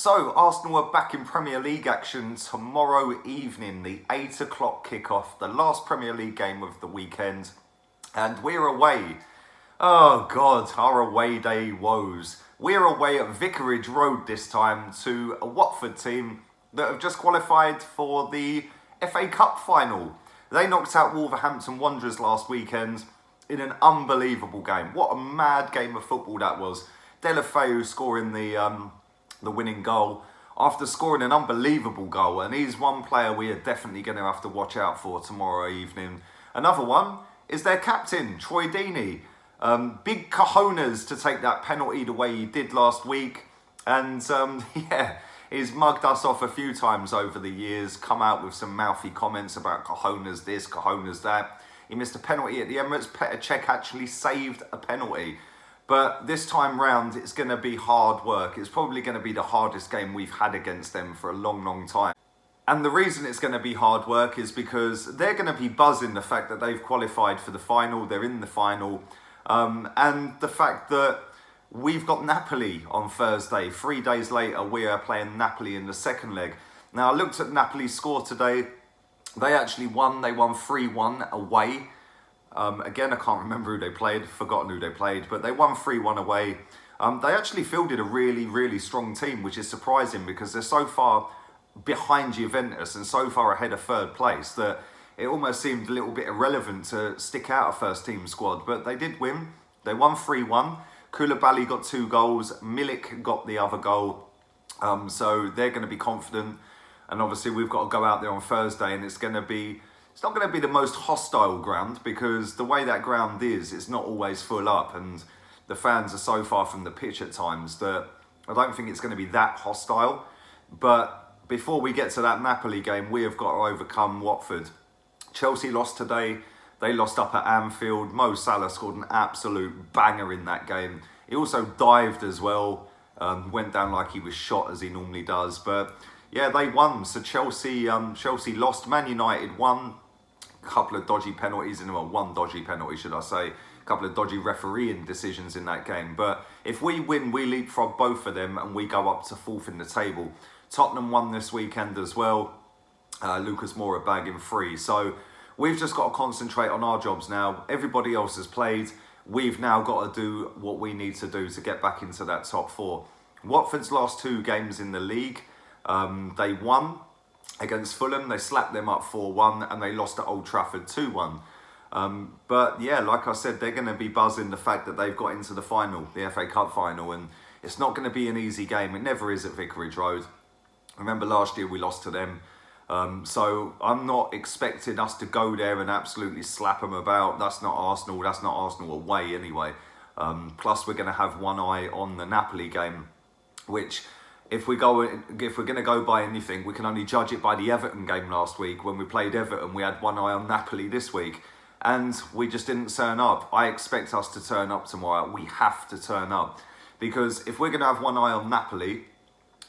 So, Arsenal are back in Premier League action tomorrow evening, the 8 o'clock kickoff, the last Premier League game of the weekend. And we're away. Oh God, our away day woes. We're away at Vicarage Road this time to a Watford team that have just qualified for the FA Cup final. They knocked out Wolverhampton Wanderers last weekend in an unbelievable game. What a mad game of football that was. Delafeu scoring the winning goal after scoring an unbelievable goal, and he's one player we are definitely going to have to watch out for tomorrow evening. Another one is their captain, Troy Deeney. Big cojones to take that penalty the way he did last week, and he's mugged us off a few times over the years, come out with some mouthy comments about cojones this, cojones that. He missed a penalty at the Emirates. Petr Cech actually saved a penalty. But this time round, it's going to be hard work. It's probably going to be the hardest game we've had against them for a long, long time. And the reason it's going to be hard work is because they're going to be buzzing the fact that they've qualified for the final. They're in the final. And the fact that we've got Napoli on Thursday. 3 days later, we are playing Napoli in the second leg. Now, I looked at Napoli's score today. They actually won. They won 3-1 away. Again, I can't remember who they played, forgotten who they played, but they won 3-1 away. They actually fielded a really, really strong team, which is surprising because they're so far behind Juventus and so far ahead of third place that it almost seemed a little bit irrelevant to stick out a first team squad. But they did win. They won 3-1. Koulibaly got 2 goals. Milik got the other goal. So they're going to be confident. And obviously we've got to go out there on Thursday, and it's not going to be the most hostile ground because the way that ground is, it's not always full up, and the fans are so far from the pitch at times that I don't think it's going to be that hostile. But before we get to that Napoli game, we have got to overcome Watford. Chelsea lost today. They lost up at Anfield. Mo Salah scored an absolute banger in that game. He also dived as well, went down like he was shot as he normally does. But yeah, they won. So Chelsea lost. Man United won. A couple of dodgy penalties, one dodgy penalty, should I say. A couple of dodgy refereeing decisions in that game. But if we win, we leapfrog both of them and we go up to 4th in the table. Tottenham won this weekend as well. Lucas Moura bagging 3. So we've just got to concentrate on our jobs now. Everybody else has played. We've now got to do what we need to do to get back into that top 4. Watford's last 2 games in the league, they won against Fulham. They slapped them up 4-1 and they lost at Old Trafford 2-1. But yeah, like I said, they're going to be buzzing the fact that they've got into the final, the FA Cup final, and it's not going to be an easy game. It never is at Vicarage Road. Remember last year we lost to them. So I'm not expecting us to go there and absolutely slap them about. That's not Arsenal. That's not Arsenal away anyway. Plus we're going to have one eye on the Napoli game, which if we're going to go by anything, we can only judge it by the Everton game last week. When we played Everton, we had one eye on Napoli this week, and we just didn't turn up. I expect us to turn up tomorrow. We have to turn up, because if we're going to have one eye on Napoli,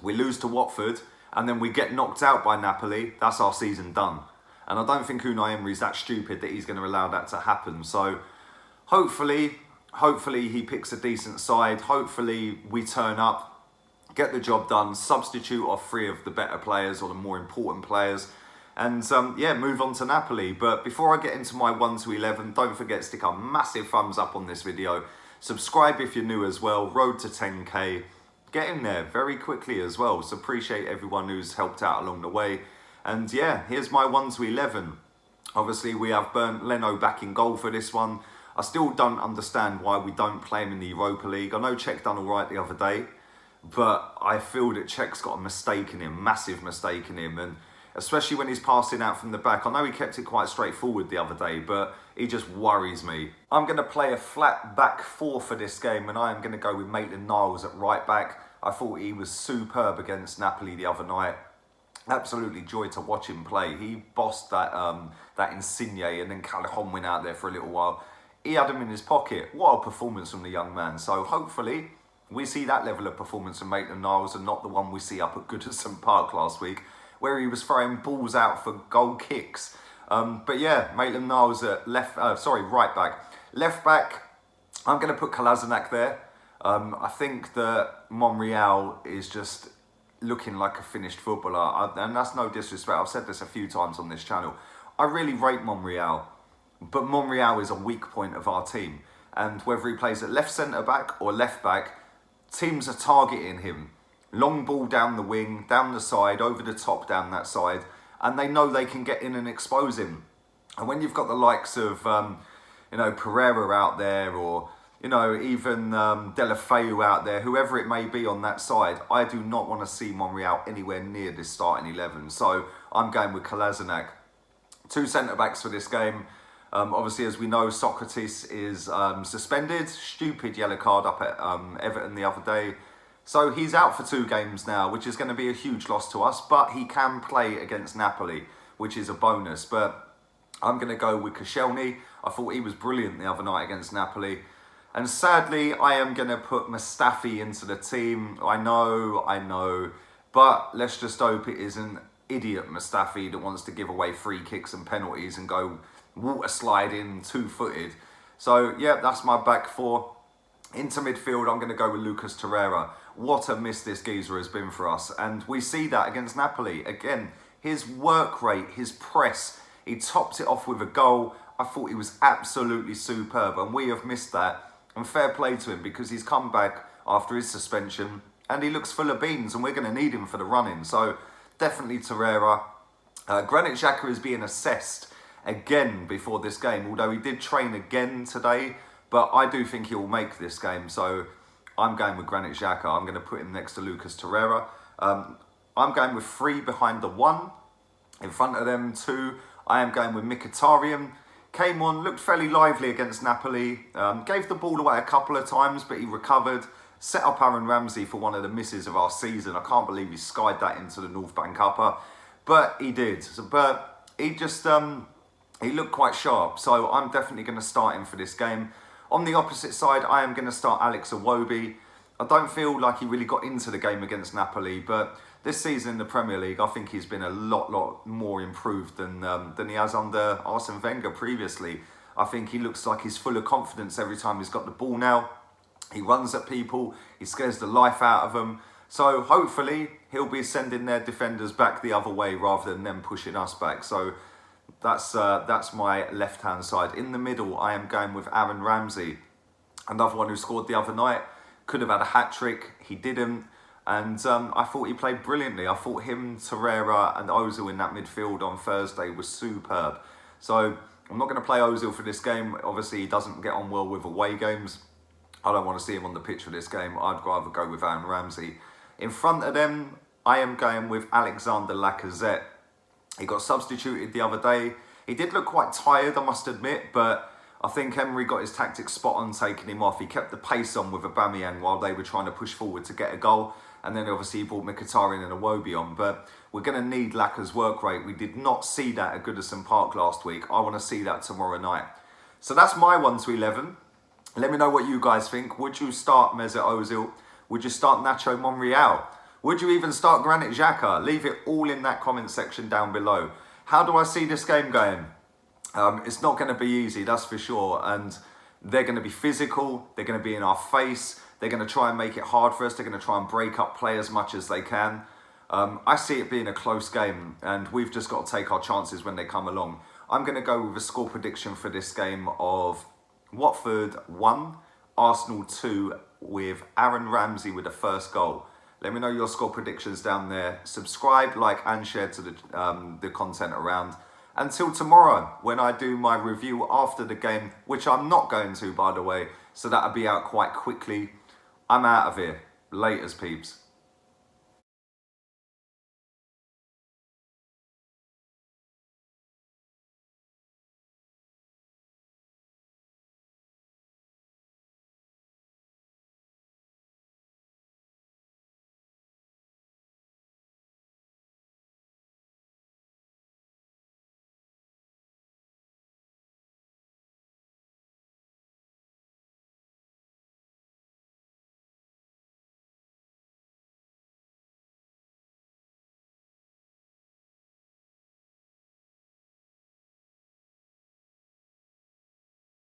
we lose to Watford, and then we get knocked out by Napoli, that's our season done. And I don't think Unai Emery's that stupid that he's going to allow that to happen. So hopefully he picks a decent side. Hopefully we turn up, get the job done, substitute off 3 of the better players or the more important players, and move on to Napoli. But before I get into my 1 to 11, don't forget to stick a massive thumbs up on this video. Subscribe if you're new as well. Road to 10k. Get in there very quickly as well. So appreciate everyone who's helped out along the way. And yeah, here's my 1 to 11. Obviously, we have Bernd Leno back in goal for this one. I still don't understand why we don't play him in the Europa League. I know Cech done all right the other day, but I feel that Czech's got a mistake in him, massive mistake in him, and especially when he's passing out from the back. I know he kept it quite straightforward the other day, but he just worries me. I'm going to play a flat back 4 for this game, and I am going to go with Maitland-Niles at right back. I thought he was superb against Napoli the other night. Absolutely joy to watch him play. He bossed that Insigne, and then Callejon went out there for a little while. He had him in his pocket. What a performance from the young man. So hopefully we see that level of performance from Maitland-Niles and not the one we see up at Goodison Park last week, where he was throwing balls out for goal kicks. But yeah, Maitland-Niles at right back. Left back, I'm going to put Kolasinac there. I think that Monreal is just looking like a finished footballer. And that's no disrespect. I've said this a few times on this channel. I really rate Monreal, but Monreal is a weak point of our team. And whether he plays at left centre-back or left-back, teams are targeting him. Long ball down the wing, down the side, over the top, down that side. And they know they can get in and expose him. And when you've got the likes of, Pereira out there, or, even Delafeu out there, whoever it may be on that side, I do not want to see Monreal anywhere near this starting 11. So I'm going with Kolasinac. 2 centre-backs for this game. Obviously, as we know, Socrates is suspended. Stupid yellow card up at Everton the other day. So he's out for 2 games now, which is going to be a huge loss to us. But he can play against Napoli, which is a bonus. But I'm going to go with Koscielny. I thought he was brilliant the other night against Napoli. And sadly, I am going to put Mustafi into the team. I know. But let's just hope it isn't idiot Mustafi that wants to give away free kicks and penalties and go water sliding 2-footed. So yeah, that's my back 4. Into midfield, I'm going to go with Lucas Torreira. What a miss this geezer has been for us. And we see that against Napoli. Again, his work rate, his press, he topped it off with a goal. I thought he was absolutely superb, and we have missed that. And fair play to him, because he's come back after his suspension and he looks full of beans, and we're going to need him for the run-in. So definitely Torreira. Granit Xhaka is being assessed again before this game, although he did train again today, but I do think he'll make this game. So I'm going with Granit Xhaka. I'm going to put him next to Lucas Torreira. I'm going with 3 behind the 1. In front of them 2, I am going with Mkhitaryan. Came on, looked fairly lively against Napoli. Gave the ball away a couple of times, but he recovered. Set up Aaron Ramsey for one of the misses of our season. I can't believe he skied that into the North Bank upper, but he did. But he just, he looked quite sharp. So I'm definitely going to start him for this game. On the opposite side, I am going to start Alex Iwobi. I don't feel like he really got into the game against Napoli, but this season in the Premier League, I think he's been a lot more improved than he has under Arsene Wenger previously. I think he looks like he's full of confidence every time he's got the ball now. He runs at people, he scares the life out of them. So hopefully he'll be sending their defenders back the other way rather than them pushing us back. So that's my left-hand side. In the middle, I am going with Aaron Ramsey. Another one who scored the other night. Could have had a hat-trick, he didn't. And I thought he played brilliantly. I thought him, Torreira and Ozil in that midfield on Thursday was superb. So I'm not going to play Ozil for this game. Obviously, he doesn't get on well with away games. I don't want to see him on the pitch for this game. I'd rather go with Aaron Ramsey. In front of them, I am going with Alexander Lacazette. He got substituted the other day. He did look quite tired, I must admit, but I think Emery got his tactics spot on taking him off. He kept the pace on with Aubameyang while they were trying to push forward to get a goal. And then obviously he brought Mkhitaryan and Iwobi on. But we're going to need Laka's work rate. We did not see that at Goodison Park last week. I want to see that tomorrow night. So that's my 1 to 11. Let me know what you guys think. Would you start Mesut Ozil? Would you start Nacho Monreal? Would you even start Granit Xhaka? Leave it all in that comment section down below. How do I see this game going? It's not going to be easy, that's for sure. And they're going to be physical. They're going to be in our face. They're going to try and make it hard for us. They're going to try and break up play as much as they can. I see it being a close game, and we've just got to take our chances when they come along. I'm going to go with a score prediction for this game of Watford 1, Arsenal 2, with Aaron Ramsey with the first goal. Let me know your score predictions down there. Subscribe, like and share to the content around. Until tomorrow, when I do my review after the game, which I'm not going to, by the way, so that'll be out quite quickly. I'm out of here. Laters, peeps.